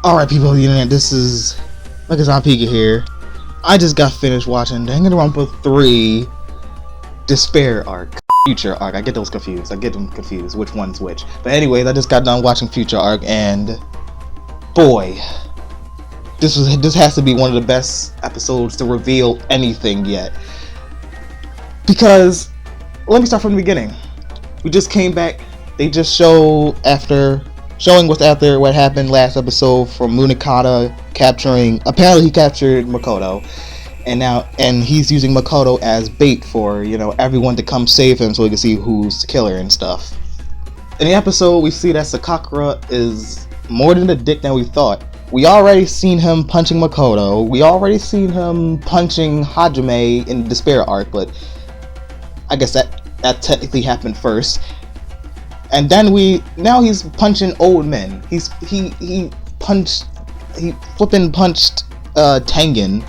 Alright, people of the internet, this is Megatron Pika here. I just got finished watching Danganronpa 3 Despair Arc. Future Arc. I get those confused. Which one's which. But anyways, I just got done watching Future Arc, and boy, this has to be one of the best episodes to reveal anything yet. Because, let me start from the beginning. We just came back. They just showing what's after what happened last episode from Monaka capturing. Apparently, he captured Makoto, and he's using Makoto as bait for everyone to come save him, so he can see who's the killer and stuff. In the episode, we see that Sakakura is more than a dick than we thought. We already seen him punching Makoto. We already seen him punching Hajime in the Despair Arc, but I guess that technically happened first. And then now he's punching old men. He flipping punched Tengen.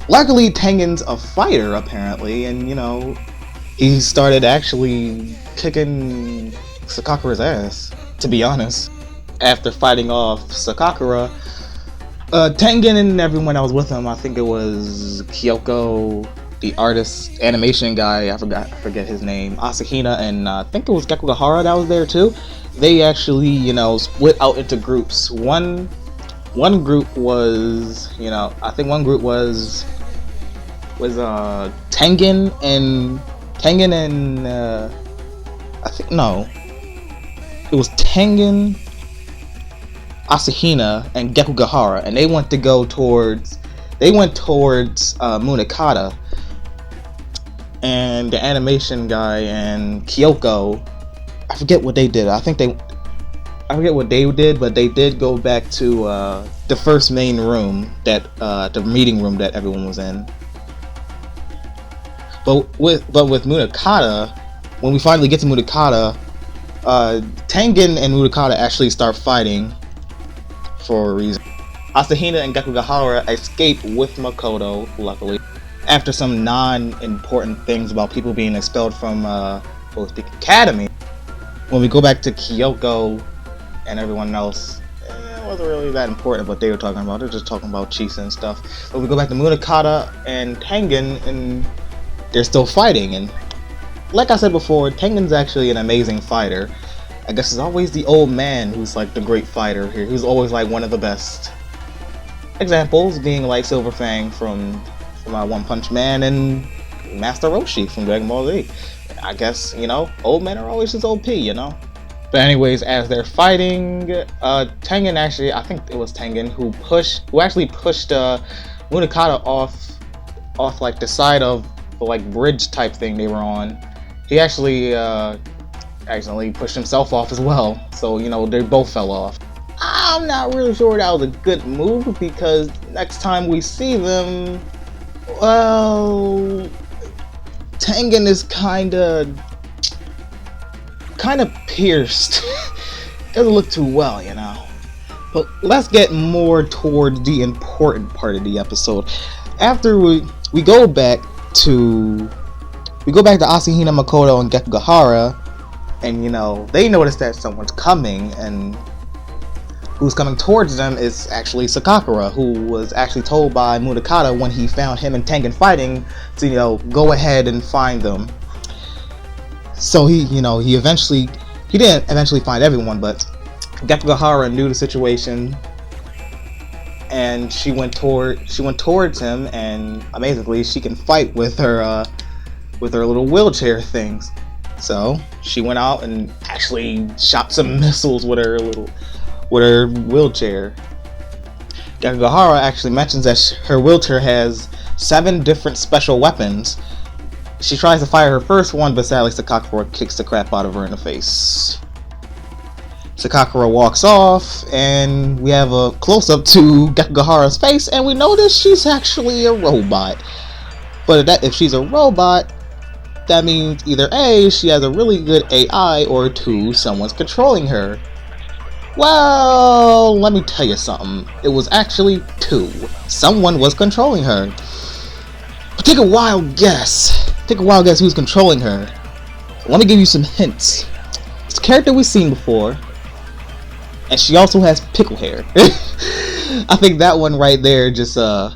Luckily, Tengen's a fighter apparently, and he started actually kicking Sakakura's ass. To be honest, after fighting off Sakakura, Tengen and everyone that was with him, I think it was Kyoko, the artist, animation guy, I forget his name, Asahina, and I think it was Gekugahara that was there too. They actually, split out into groups. One group was, I think one group was Tengen and I think no, it was Tengen, Asahina, and Gekugahara, and they went towards Munakata. And the animation guy and Kyoko, I forget what they did. I forget what they did, but they did go back to the first main room, the meeting room that everyone was in. But with Munakata, when we finally get to Munakata, Tengen and Munakata actually start fighting for a reason. Asahina and Gekugahara escape with Makoto, luckily, after some non-important things about people being expelled from the academy. When we go back to Kyoko and everyone else, it wasn't really that important what they were talking about. They're just talking about Chisa and stuff. But we go back to Munakata and Tengen, and they're still fighting. And like I said before, Tengen's actually an amazing fighter. I guess it's always the old man who's like the great fighter here. Who's always like one of the best. Examples being like Silver Fang from One Punch Man and Master Roshi from Dragon Ball Z. I guess, old men are always just OP, But anyways, as they're fighting, Tengen actually, I think it was Tengen who actually pushed Munakata off like the side of the like bridge type thing they were on. He actually accidentally pushed himself off as well. So, they both fell off. I'm not really sure that was a good move, because next time we see them, well, Tengen is kind of pierced. Doesn't look too well, But let's get more toward the important part of the episode. After we go back to Asahina, Makoto, and Gekugahara, and they notice that someone's coming, and who's coming towards them is actually Sakakura, who was actually told by Munakata when he found him and Tengen fighting to, go ahead and find them. So he didn't eventually find everyone, but Gekugahara knew the situation, and she went towards him, and amazingly, she can fight with her little wheelchair things. So she went out and actually shot some missiles with her wheelchair. Gekugahara actually mentions that her wheelchair has 7 different special weapons. She tries to fire her first one, but sadly Sakakura kicks the crap out of her in the face. Sakakura walks off, and we have a close-up to Gekugahara's face, and we notice she's actually a robot. But if she's a robot, that means either A, she has a really good AI, or 2, someone's controlling her. Well, let me tell you something. It was actually 2. Someone was controlling her. But take a wild guess. Who's controlling her. Let me give you some hints. It's a character we've seen before. and she also has pickle hair. I think that one right there just kind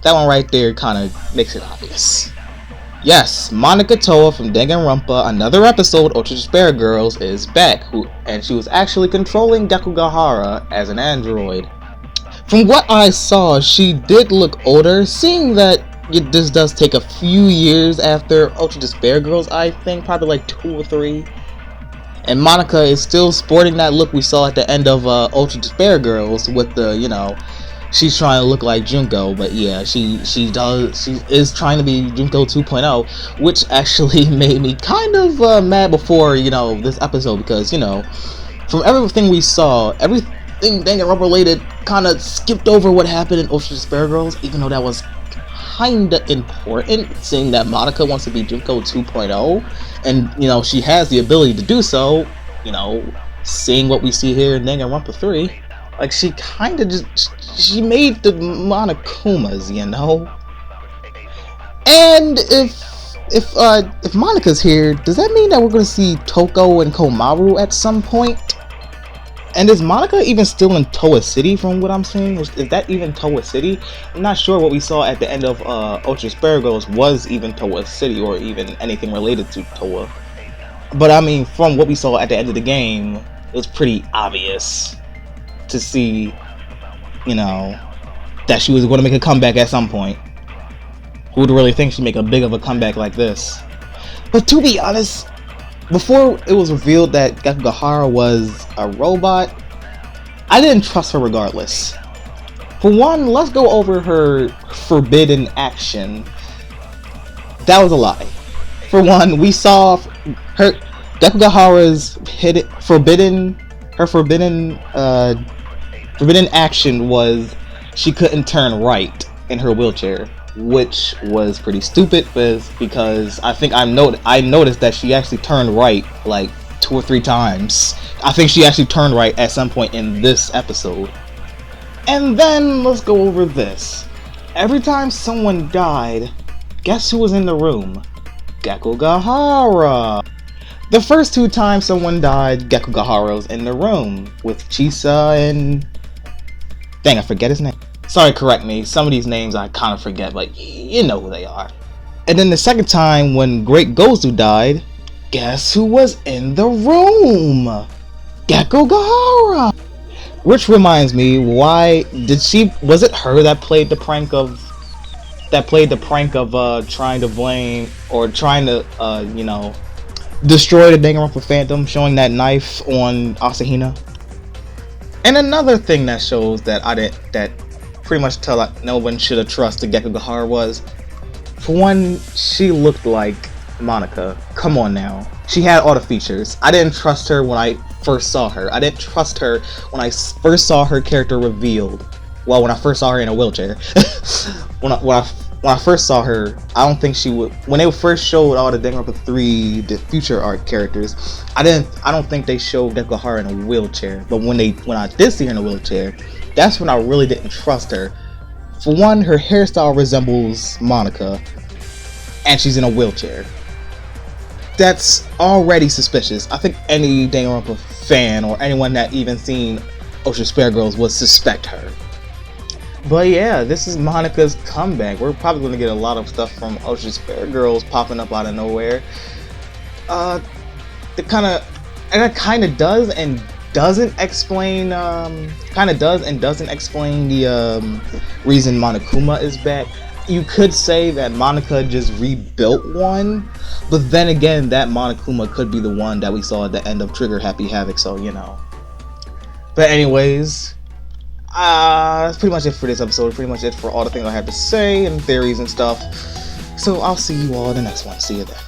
of makes it obvious. Yes, Monaka Toa from Danganronpa, another episode, Ultra Despair Girls, is back, and she was actually controlling Gekugahara as an android. From what I saw, she did look older, seeing that this does take a few years after Ultra Despair Girls, I think, probably like 2 or 3. And Monaka is still sporting that look we saw at the end of Ultra Despair Girls with the, she's trying to look like Junko, but yeah, she is trying to be Junko 2.0, which actually made me kind of mad before, this episode, because, from everything we saw, everything Danganronpa related kind of skipped over what happened in Ultra Despair Girls, even though that was kinda important, seeing that Monaka wants to be Junko 2.0, and she has the ability to do so. Seeing what we see here in Danganronpa 3, like she kinda she made the Monakumas, And if Monaka's here, does that mean that we're gonna see Toko and Komaru at some point? And is Monaka even still in Toa City from what I'm seeing? Is that even Toa City? I'm not sure what we saw at the end of Ultra Despair Girls was even Toa City or even anything related to Toa. But I mean, from what we saw at the end of the game, it was pretty obvious to see, that she was going to make a comeback at some point. Who would really think she'd make a big of a comeback like this? But to be honest, before it was revealed that Gekugahara was a robot, I didn't trust her regardless. For one, let's go over her forbidden action. That was a lie. For one, we saw her Gekugahara's forbidden action was she couldn't turn right in her wheelchair, which was pretty stupid because I think I noticed that she actually turned right like 2 or 3 times. I think she actually turned right at some point in this episode. And then let's go over this. Every time someone died, guess who was in the room? Gekugahara. The first 2 times someone died, Gekugahara was in the room with Chisa and... Dang, I forget his name. Sorry, correct me. Some of these names I kind of forget, but you know who they are. And then the second time when Great Gozu died, guess who was in the room? Gekugahara. Which reminds me, was it her that played the prank of trying to blame or trying to destroy the Danganronpa Phantom, showing that knife on Asahina? And another thing that shows that pretty much tell no one should have trusted Gekugahara was, for one, she looked like Monaka. Come on now. She had all the features. I didn't trust her when I first saw her. I didn't trust her when I first saw her character revealed. Well, when I first saw her in a wheelchair. when I first saw her, I don't think she would. When they first showed all the Danganronpa 3, the future art characters, I don't think they showed Gekugahara in a wheelchair. But when I did see her in a wheelchair, that's when I really didn't trust her. For one, her hairstyle resembles Monaka, and she's in a wheelchair. That's already suspicious. I think any Danganronpa fan or anyone that even seen Ultra Despair Girls would suspect her. But yeah, this is Monaka's comeback. We're probably going to get a lot of stuff from Ultra Despair Girls popping up out of nowhere. It kind of does and doesn't explain the reason Monokuma is back. You could say that Monaka just rebuilt one, but then again, that Monokuma could be the one that we saw at the end of Trigger Happy Havoc, so But anyways, that's pretty much it for this episode. Pretty much it for all the things I have to say and theories and stuff. So I'll see you all in the next one. See you then.